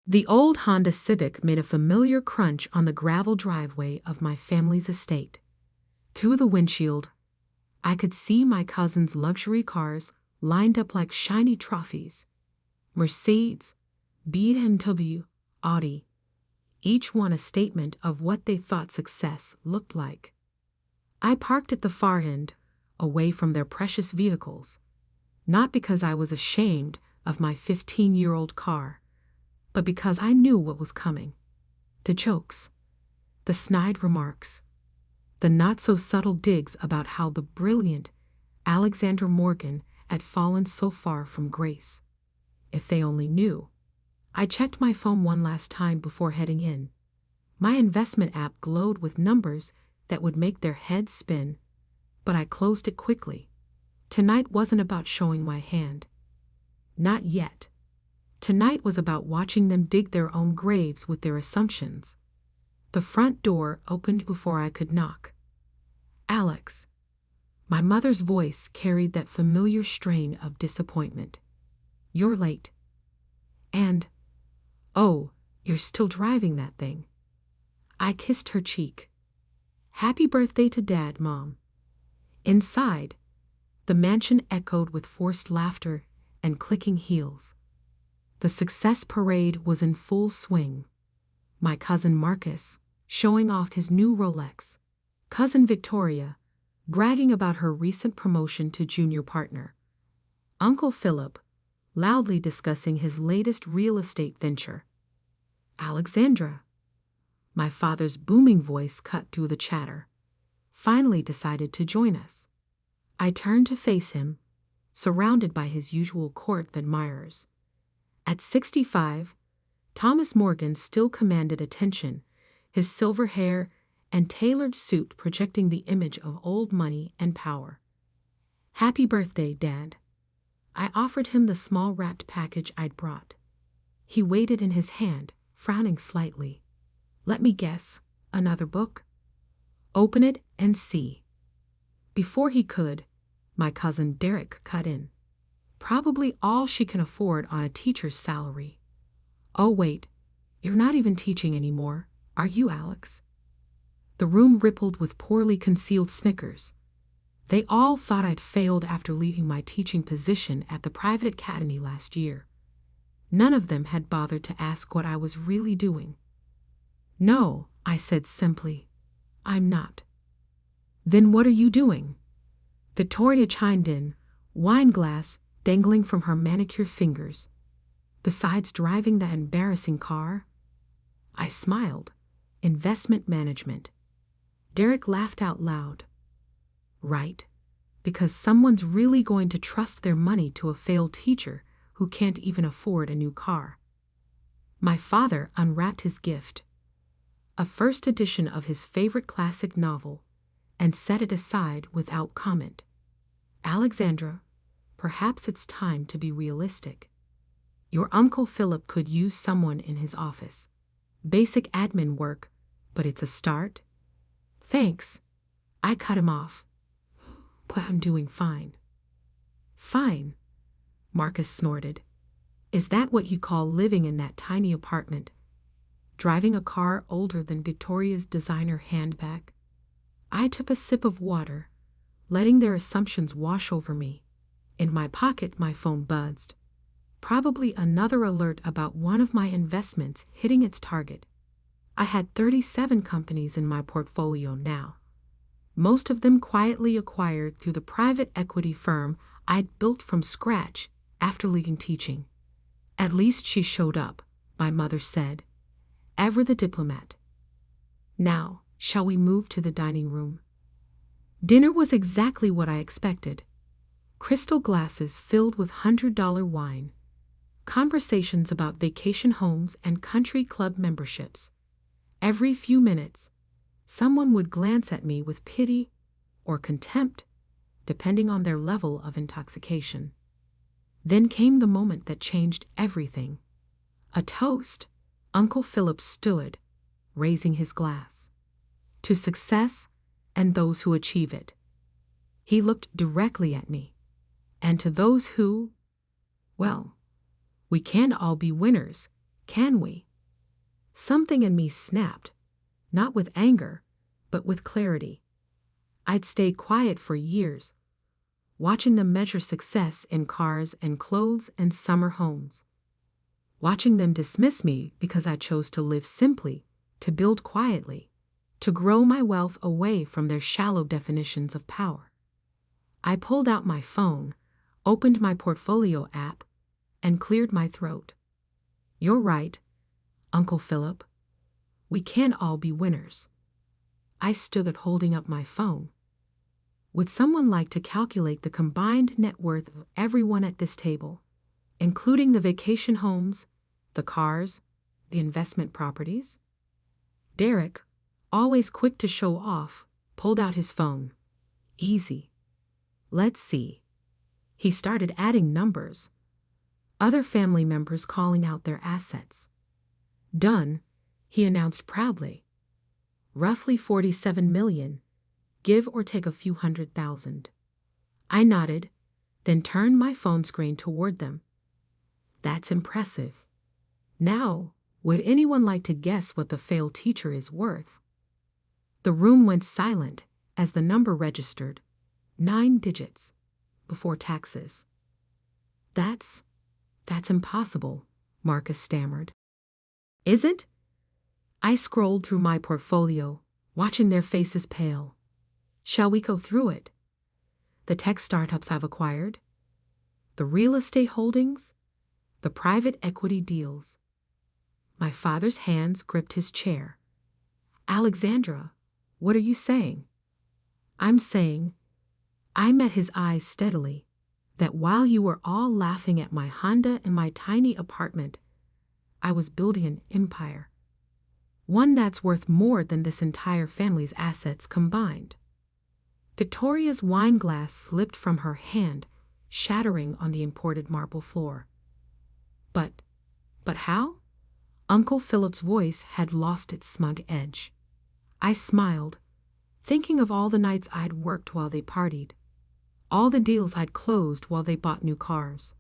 The old Honda Civic made a familiar crunch on the gravel driveway of my family's estate. Through the windshield, I could see my cousin's luxury cars lined up like shiny trophies. Mercedes, BMW, Audi, each one a statement of what they thought success looked like. I parked at the far end, away from their precious vehicles, not because I was ashamed of my 15-year-old car, but because I knew what was coming. The jokes, the snide remarks, the not-so-subtle digs about how the brilliant Alexandra Morgan had fallen so far from grace. If they only knew. I checked my phone one last time before heading in. My investment app glowed with numbers that would make their heads spin, but I closed it quickly. Tonight wasn't about showing my hand. Not yet. Tonight was about watching them dig their own graves with their assumptions. The front door opened before I could knock. Alex. My mother's voice carried that familiar strain of disappointment. You're late. And, oh, you're still driving that thing. I kissed her cheek. Happy birthday to Dad, Mom. Inside, the mansion echoed with forced laughter and clicking heels. The success parade was in full swing. My cousin Marcus, showing off his new Rolex. Cousin Victoria, bragging about her recent promotion to junior partner. Uncle Philip, loudly discussing his latest real estate venture. Alexandra, my father's booming voice cut through the chatter, finally decided to join us. I turned to face him, surrounded by his usual court of admirers. At 65, Thomas Morgan still commanded attention, his silver hair and tailored suit projecting the image of old money and power. Happy birthday, Dad. I offered him the small wrapped package I'd brought. He weighed it in his hand, frowning slightly. Let me guess, another book? Open it and see. Before he could, my cousin Derek cut in. Probably all she can afford on a teacher's salary. Oh wait, you're not even teaching anymore, are you, Alex? The room rippled with poorly concealed snickers. They all thought I'd failed after leaving my teaching position at the private academy last year. None of them had bothered to ask what I was really doing. No, I said simply. I'm not. Then what are you doing? Victoria chimed in, wine glass dangling from her manicured fingers. Besides driving that embarrassing car? I smiled. Investment management. Derek laughed out loud. Right, because someone's really going to trust their money to a failed teacher who can't even afford a new car. My father unwrapped his gift, a first edition of his favorite classic novel, and set it aside without comment. Alexandra, perhaps it's time to be realistic. Your Uncle Philip could use someone in his office. Basic admin work, but it's a start. Thanks. I cut him off. But I'm doing fine. Fine, Marcus snorted. Is that what you call living in that tiny apartment? Driving a car older than Victoria's designer handbag? I took a sip of water, letting their assumptions wash over me. In my pocket, my phone buzzed. Probably another alert about one of my investments hitting its target. I had 37 companies in my portfolio now. Most of them quietly acquired through the private equity firm I'd built from scratch after leaving teaching. At least she showed up, my mother said. Ever the diplomat. Now, shall we move to the dining room? Dinner was exactly what I expected. Crystal glasses filled with $100 wine. Conversations about vacation homes and country club memberships. Every few minutes, someone would glance at me with pity or contempt, depending on their level of intoxication. Then came the moment that changed everything. A toast. Uncle Philip stood, raising his glass. To success and those who achieve it. He looked directly at me. And to those who, well, we can all be winners, Can we? Something in me snapped, not with anger, but with clarity. I'd stayed quiet for years, watching them measure success in cars and clothes and summer homes. Watching them dismiss me because I chose to live simply, to build quietly, to grow my wealth away from their shallow definitions of power. I pulled out my phone, opened my portfolio app, and cleared my throat. You're right, Uncle Philip. We can't all be winners. I stood holding up my phone. Would someone like to calculate the combined net worth of everyone at this table, including the vacation homes, the cars, the investment properties? Derek, always quick to show off, pulled out his phone. Easy. Let's see. He started adding numbers. Other family members calling out their assets. Done, he announced proudly. Roughly 47 million, give or take a few $100,000. I nodded, then turned my phone screen toward them. That's impressive. Now, would anyone like to guess what the failed teacher is worth? The room went silent as the number registered, 9 digits, before taxes. That's impossible, Marcus stammered. Is it? I scrolled through my portfolio, watching their faces pale. Shall we go through it? The tech startups I've acquired, the real estate holdings, the private equity deals. My father's hands gripped his chair. Alexandra, what are you saying? I'm saying, I met his eyes steadily, that while you were all laughing at my Honda and my tiny apartment, I was building an empire. One that's worth more than this entire family's assets combined. Victoria's wine glass slipped from her hand, shattering on the imported marble floor. But how? Uncle Philip's voice had lost its smug edge. I smiled, thinking of all the nights I'd worked while they partied, all the deals I'd closed while they bought new cars,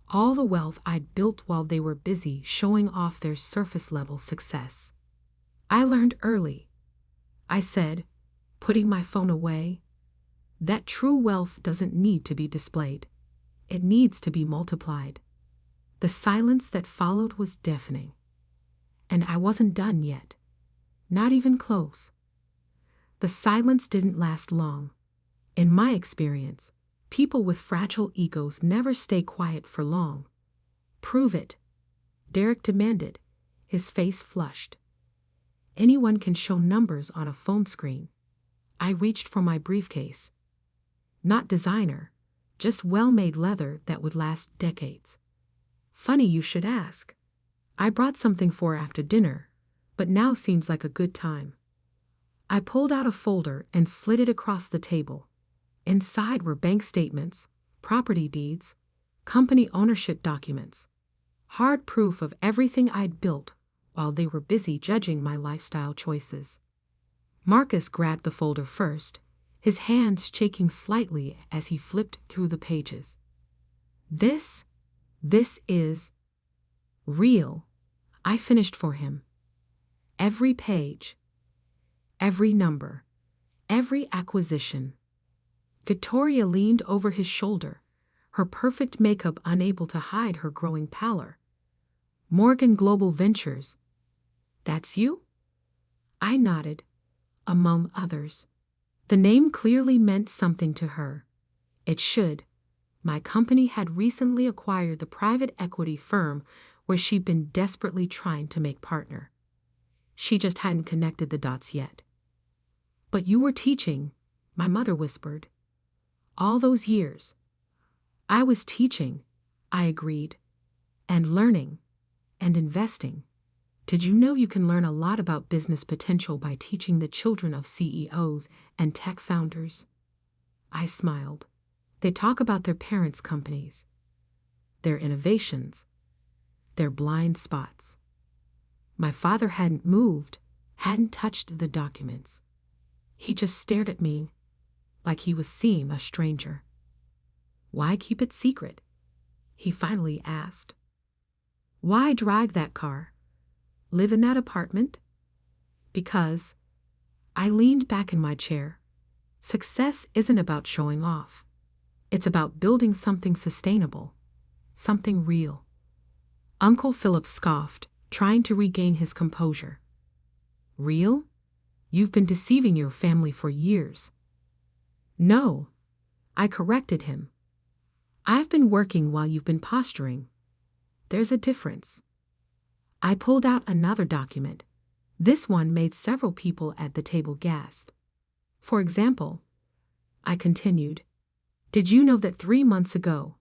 all the wealth I'd built while they were busy showing off their surface-level success. I learned early, I said, putting my phone away, that true wealth doesn't need to be displayed. It needs to be multiplied. The silence that followed was deafening. And I wasn't done yet. Not even close. The silence didn't last long. In my experience, people with fragile egos never stay quiet for long. Prove it, Derek demanded, his face flushed. Anyone can show numbers on a phone screen. I reached for my briefcase. Not designer, just well-made leather that would last decades. Funny you should ask. I brought something for after dinner, but now seems like a good time. I pulled out a folder and slid it across the table. Inside were bank statements, property deeds, company ownership documents, hard proof of everything I'd built while they were busy judging my lifestyle choices. Marcus grabbed the folder first, his hands shaking slightly as he flipped through the pages. This is real, I finished for him. Every page, every number, every acquisition. Victoria leaned over his shoulder, her perfect makeup unable to hide her growing pallor. Morgan Global Ventures. That's you? I nodded, among others. The name clearly meant something to her. It should. My company had recently acquired the private equity firm where she'd been desperately trying to make partner. She just hadn't connected the dots yet. But you were teaching, my mother whispered. All those years. I was teaching, I agreed, and learning, and investing. Did you know you can learn a lot about business potential by teaching the children of CEOs and tech founders? I smiled. They talk about their parents' companies, their innovations, their blind spots. My father hadn't moved, hadn't touched the documents. He just stared at me like he was seeing a stranger. Why keep it secret? He finally asked. Why drive that car? Live in that apartment? Because I leaned back in my chair. Success isn't about showing off. It's about building something sustainable, something real. Uncle Philip scoffed, trying to regain his composure. Real? You've been deceiving your family for years. No, I corrected him. I've been working while you've been posturing. There's a difference. I pulled out another document. This one made several people at the table gasp. For example, I continued, did you know that 3 months ago,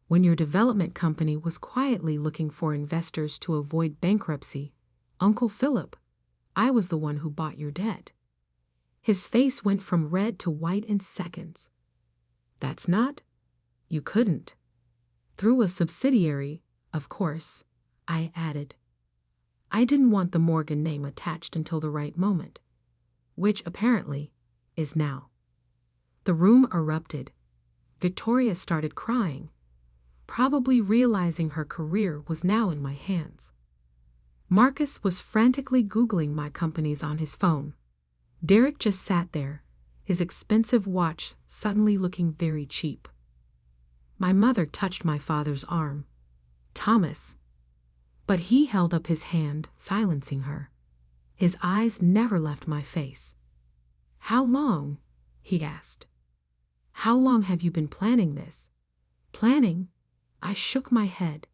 when your development company was quietly looking for investors to avoid bankruptcy, Uncle Philip, I was the one who bought your debt? His face went from red to white in seconds. That's not? You couldn't. Through a subsidiary, of course, I added. I didn't want the Morgan name attached until the right moment, which apparently is now. The room erupted. Victoria started crying, probably realizing her career was now in my hands. Marcus was frantically Googling my companies on his phone. Derek just sat there, his expensive watch suddenly looking very cheap. My mother touched my father's arm. Thomas. But he held up his hand, silencing her. His eyes never left my face. How long? He asked. How long have you been planning this? Planning? I shook my head.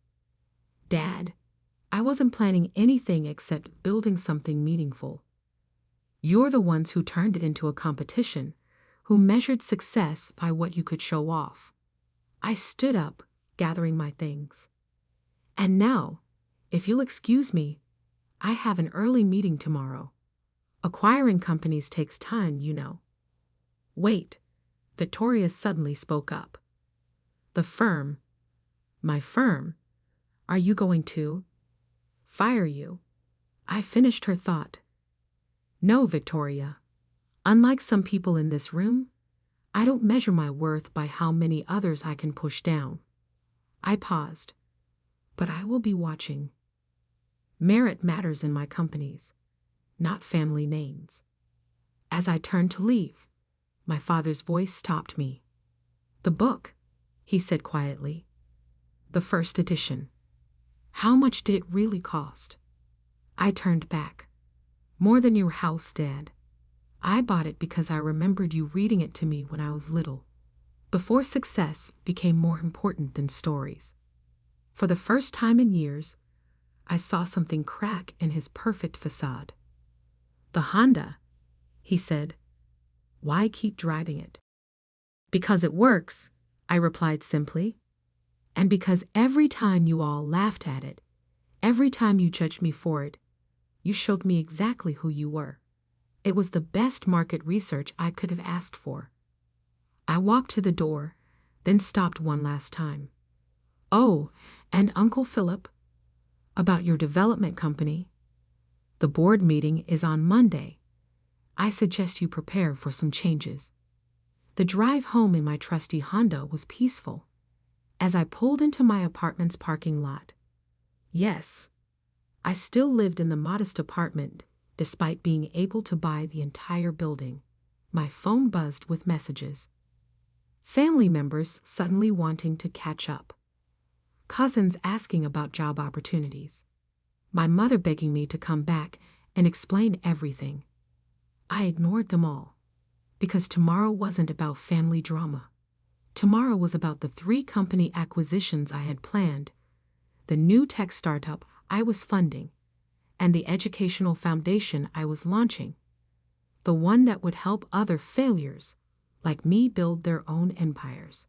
Dad, I wasn't planning anything except building something meaningful. You're the ones who turned it into a competition, who measured success by what you could show off. I stood up, gathering my things. And now, if you'll excuse me, I have an early meeting tomorrow. Acquiring companies takes time, you know. Wait, Victoria suddenly spoke up. The firm, my firm, are you going to fire you? I finished her thought. No, Victoria. Unlike some people in this room, I don't measure my worth by how many others I can push down. I paused, but I will be watching. Merit matters in my companies, not family names. As I turned to leave, my father's voice stopped me. The book, he said quietly. The first edition. How much did it really cost? I turned back. More than your house, Dad. I bought it because I remembered you reading it to me when I was little, before success became more important than stories. For the first time in years, I saw something crack in his perfect facade. The Honda, he said. Why keep driving it? Because it works, I replied simply. And because every time you all laughed at it, every time you judged me for it, you showed me exactly who you were. It was the best market research I could have asked for. I walked to the door, then stopped one last time. Oh, and Uncle Philip, about your development company. The board meeting is on Monday. I suggest you prepare for some changes. The drive home in my trusty Honda was peaceful. As I pulled into my apartment's parking lot. Yes, I still lived in the modest apartment despite being able to buy the entire building. My phone buzzed with messages. Family members suddenly wanting to catch up. Cousins asking about job opportunities. My mother begging me to come back and explain everything. I ignored them all, because tomorrow wasn't about family drama. Tomorrow was about the 3 company acquisitions I had planned, the new tech startup I was funding, and the educational foundation I was launching, the one that would help other failures like me build their own empires.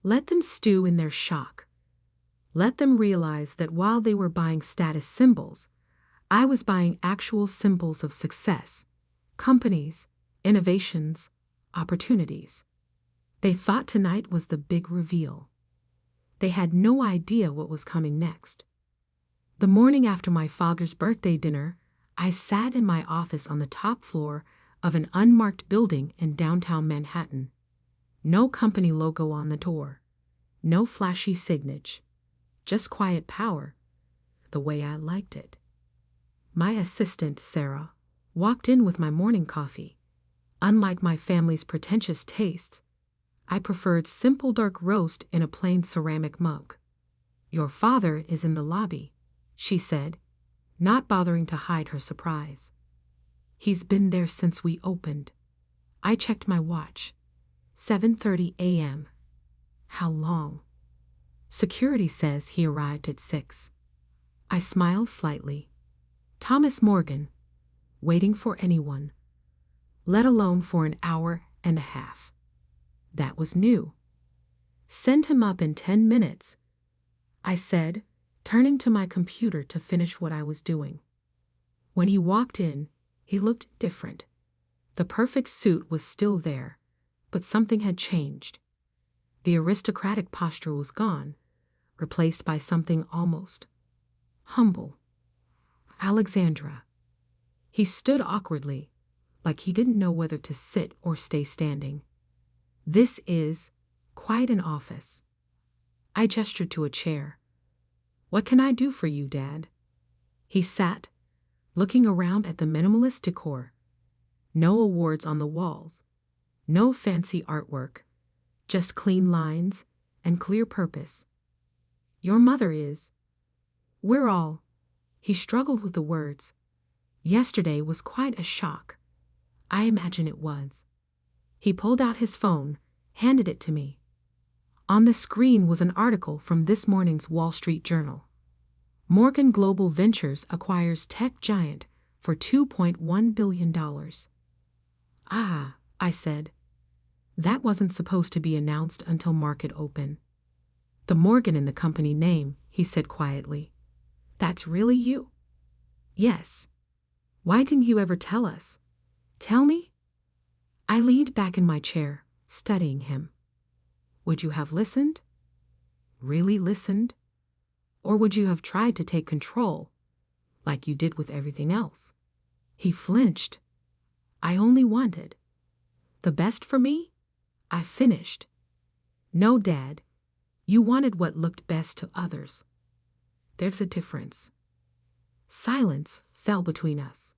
Let them stew in their shock. Let them realize that while they were buying status symbols, I was buying actual symbols of success, companies, innovations, opportunities. They thought tonight was the big reveal. They had no idea what was coming next. The morning after my father's birthday dinner, I sat in my office on the top floor of an unmarked building in downtown Manhattan. No company logo on the door. No flashy signage. Just quiet power. the way I liked it. My assistant, Sarah, walked in with my morning coffee. Unlike my family's pretentious tastes, I preferred simple dark roast in a plain ceramic mug. "Your father is in the lobby," she said, not bothering to hide her surprise. "He's been there since we opened." I checked my watch. 7:30 a.m. How long? Security says he arrived at 6. I smiled slightly. Thomas Morgan, waiting for anyone, let alone for an hour and a half. That was new. "Send him up in 10 minutes, I said, turning to my computer to finish what I was doing. When he walked in, he looked different. The perfect suit was still there, but something had changed. The aristocratic posture was gone, replaced by something almost humble. "Alexandra." He stood awkwardly, like he didn't know whether to sit or stay standing. "This is quite an office." I gestured to a chair. "What can I do for you, Dad?" He sat, looking around at the minimalist decor. No awards on the walls, no fancy artwork, just clean lines and clear purpose. "Your mother is. We're all." He struggled with the words. "Yesterday was quite a shock." I imagine it was. He pulled out his phone, handed it to me. On the screen was an article from this morning's Wall Street Journal. Morgan Global Ventures acquires tech giant for $2.1 billion. "Ah," I said. "That wasn't supposed to be announced until market open." "The Morgan in the company name," he said quietly. "That's really you?" "Yes. Why didn't you ever tell us?" "Tell me?" I leaned back in my chair, studying him. Would you have listened? Really listened? Or would you have tried to take control, like you did with everything else? He flinched. "I only wanted the best for me," I finished. "No, Dad. You wanted what looked best to others. There's a difference." Silence fell between us.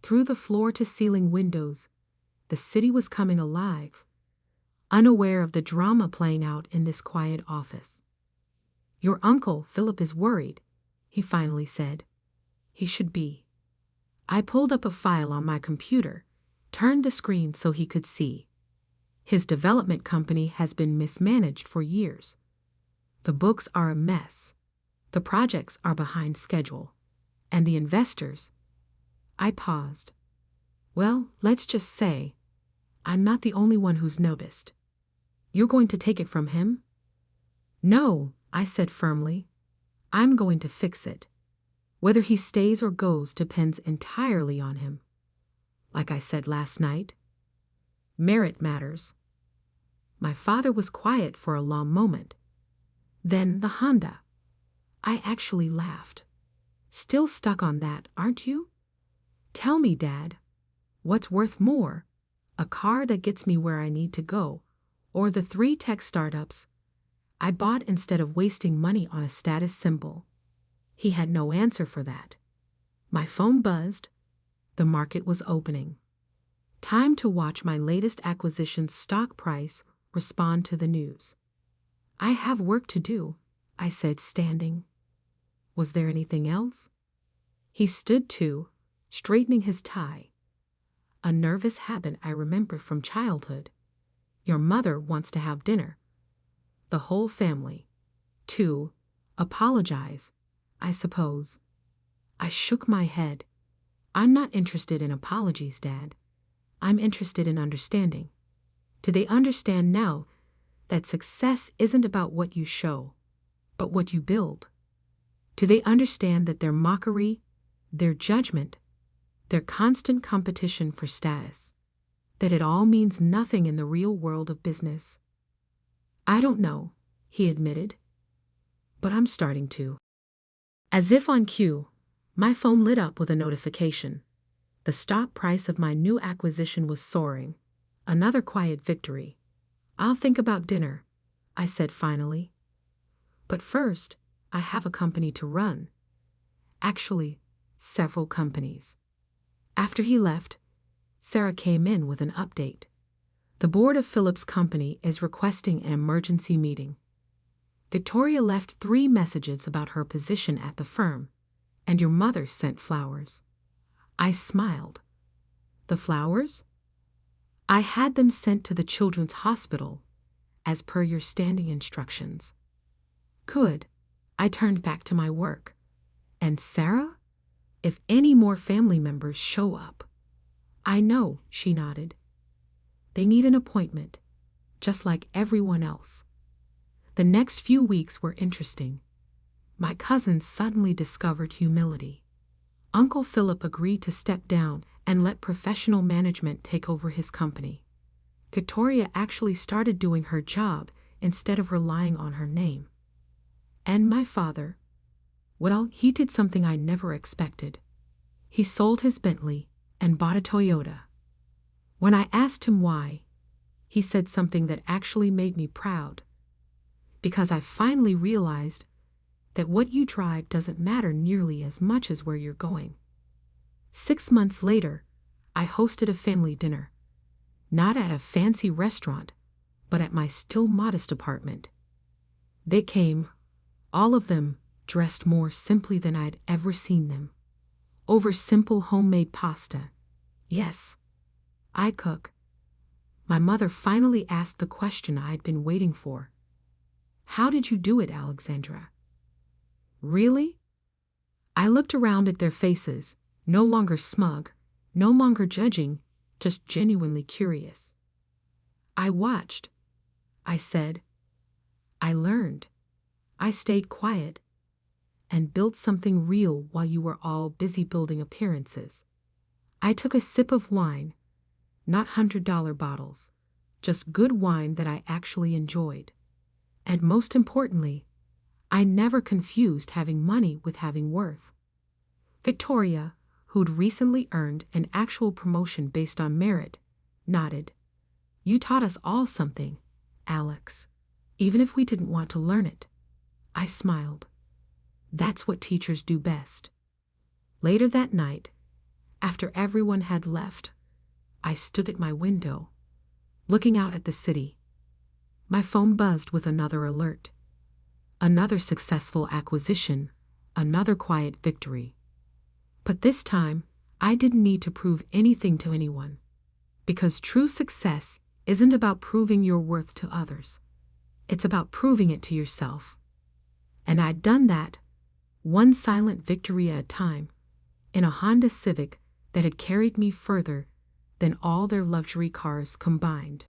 Through the floor-to-ceiling windows, the city was coming alive, unaware of the drama playing out in this quiet office. "Your uncle, Philip, is worried," he finally said. "He should be." I pulled up a file on my computer, turned the screen so he could see. His development company has been mismanaged for years. The books are a mess. The projects are behind schedule. And the investors. I paused. "Well, let's just say I'm not the only one who's noticed." "You're going to take it from him?" "No," I said firmly. "I'm going to fix it. Whether he stays or goes depends entirely on him. Like I said last night, merit matters." My father was quiet for a long moment. Then the Honda. I actually laughed. "Still stuck on that, aren't you? Tell me, Dad, what's worth more? A car that gets me where I need to go, or the 3 tech startups I bought instead of wasting money on a status symbol?" He had no answer for that. My phone buzzed. The market was opening. Time to watch my latest acquisition's stock price respond to the news. "I have work to do," I said, standing. Was there anything else? He stood too, straightening his tie. A nervous habit I remember from childhood. "Your mother wants to have dinner." The whole family. To apologize, I suppose. I shook my head. "I'm not interested in apologies, Dad. I'm interested in understanding. Do they understand now that success isn't about what you show, but what you build? Do they understand that their mockery, their judgment, their constant competition for status, that it all means nothing in the real world of business?" "I don't know," he admitted, "but I'm starting to." As if on cue, my phone lit up with a notification. The stock price of my new acquisition was soaring. Another quiet victory. "I'll think about dinner," I said finally. "But first, I have a company to run." Actually, several companies. After he left, Sarah came in with an update. The board of Philip's company is requesting an emergency meeting. Victoria left 3 messages about her position at the firm, and your mother sent flowers. I smiled. The flowers? I had them sent to the children's hospital, as per your standing instructions. Good. I turned back to my work. And Sarah? If any more family members show up. I know, she nodded. They need an appointment, just like everyone else. The next few weeks were interesting. My cousins suddenly discovered humility. Uncle Philip agreed to step down and let professional management take over his company. Victoria actually started doing her job instead of relying on her name. And my father, well, he did something I never expected. He sold his Bentley and bought a Toyota. When I asked him why, he said something that actually made me proud. Because I finally realized that what you drive doesn't matter nearly as much as where you're going. 6 months later, I hosted a family dinner. Not at a fancy restaurant, but at my still modest apartment. They came, all of them, dressed more simply than I'd ever seen them. Over simple homemade pasta. Yes, I cook. My mother finally asked the question I'd been waiting for. How did you do it, Alexandra? Really? I looked around at their faces, no longer smug, no longer judging, just genuinely curious. I watched. I said. I learned. I stayed quiet and built something real while you were all busy building appearances. I took a sip of wine, not $100 bottles, just good wine that I actually enjoyed. And most importantly, I never confused having money with having worth. Victoria, who'd recently earned an actual promotion based on merit, nodded. You taught us all something, Alex, even if we didn't want to learn it. I smiled. That's what teachers do best. Later that night, after everyone had left, I stood at my window, looking out at the city. My phone buzzed with another alert. Another successful acquisition, another quiet victory. But this time, I didn't need to prove anything to anyone, because true success isn't about proving your worth to others. It's about proving it to yourself. And I'd done that, one silent victory at a time, in a Honda Civic that had carried me further than all their luxury cars combined.